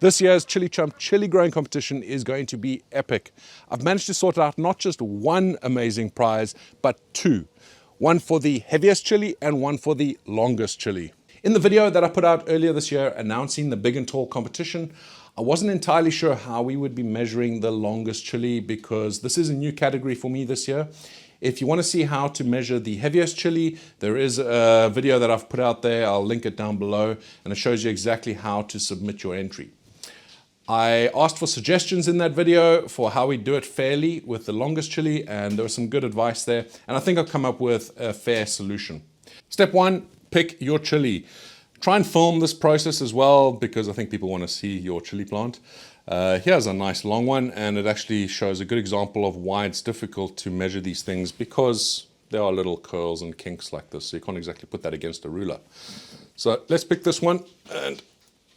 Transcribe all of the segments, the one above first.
This year's ChilliChump Chilli Growing Competition is going to be epic. I've managed to sort out not just one amazing prize, but two. One for the heaviest chili and one for the longest chili. In the video that I put out earlier this year announcing the big and tall competition, I wasn't entirely sure how we would be measuring the longest chili because this is a new category for me this year. If you want to see how to measure the heaviest chili, there is a video that I've put out there. I'll link it down below, and it shows you exactly how to submit your entry. I asked for suggestions in that video for how we do it fairly with the longest chili, and there was some good advice there, and I think I've come up with a fair solution. Step one, pick your chili. Try and film this process as well because I think people want to see your chili plant. Here's a nice long one, and it actually shows a good example of why it's difficult to measure these things because there are little curls and kinks like this, so you can't exactly put that against a ruler. So let's pick this one and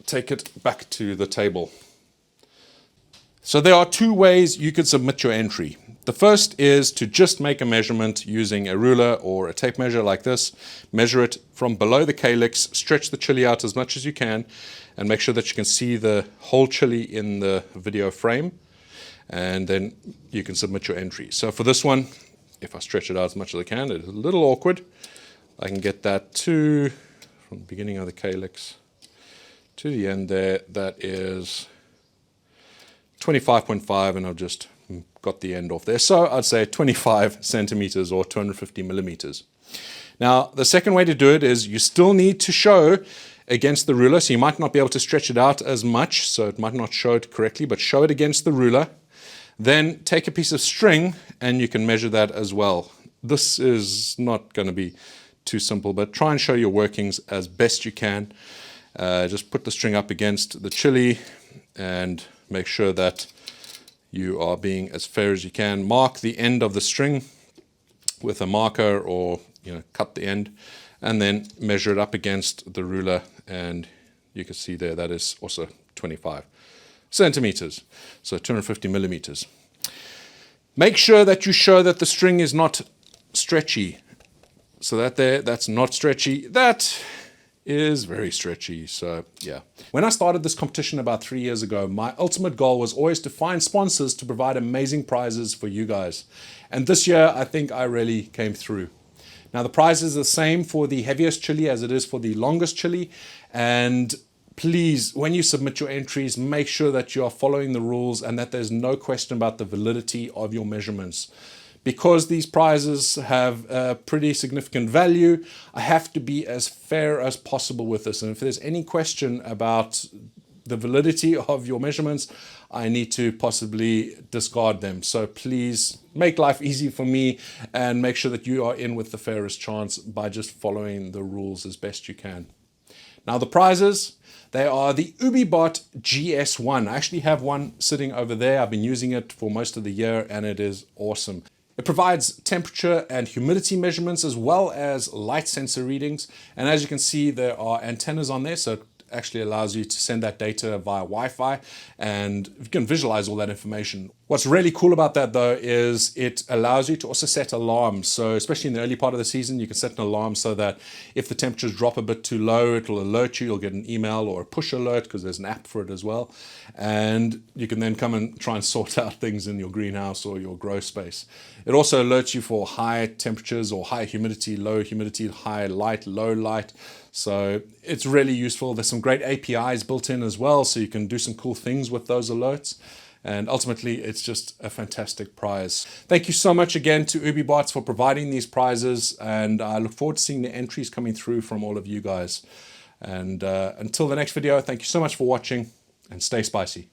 take it back to the table. So there are two ways you could submit your entry. The first is to just make a measurement using a ruler or a tape measure like this. Measure it from below the calyx, stretch the chili out as much as you can, and make sure that you can see the whole chili in the video frame, and then you can submit your entry. So for this one, if I stretch it out as much as I can, it's a little awkward. I can get that from the beginning of the calyx to the end there. That is 25.5, and I've just got the end off there. So I'd say 25 centimeters or 250 millimeters. Now, the second way to do it is you still need to show against the ruler. So you might not be able to stretch it out as much, so it might not show it correctly, but show it against the ruler. Then take a piece of string and you can measure that as well. This is not going to be too simple, but try and show your workings as best you can. Just put the string up against the chili and make sure that you are being as fair as you can. Mark the end of the string with a marker, or cut the end, and then measure it up against the ruler, and you can see there that is also 25 centimeters, so 250 millimeters. Make sure that you show that the string is not stretchy. So that's not stretchy. That is very stretchy, so yeah. When I started this competition about 3 years ago, my ultimate goal was always to find sponsors to provide amazing prizes for you guys. And this year, I think I really came through. Now, the prize is the same for the heaviest chili as it is for the longest chili. And please, when you submit your entries, make sure that you are following the rules and that there's no question about the validity of your measurements. Because these prizes have a pretty significant value, I have to be as fair as possible with this. And if there's any question about the validity of your measurements, I need to possibly discard them. So please make life easy for me and make sure that you are in with the fairest chance by just following the rules as best you can. Now the prizes, they are the UbiBot GS1. I actually have one sitting over there. I've been using it for most of the year and it is awesome. It provides temperature and humidity measurements as well as light sensor readings. And as you can see, there are antennas on there, so it actually allows you to send that data via Wi-Fi, and you can visualize all that information. What's really cool about that though is it allows you to also set alarms. So especially in the early part of the season, you can set an alarm so that if the temperatures drop a bit too low, it'll alert you. You'll get an email or a push alert because there's an app for it as well. And you can then come and try and sort out things in your greenhouse or your grow space. It also alerts you for high temperatures or high humidity, low humidity, high light, low light. So it's really useful. There's some great APIs built in as well, so you can do some cool things with those alerts. And ultimately, it's just a fantastic prize. Thank you so much again to UbiBots for providing these prizes, and I look forward to seeing the entries coming through from all of you guys. And until the next video, thank you so much for watching, and stay spicy.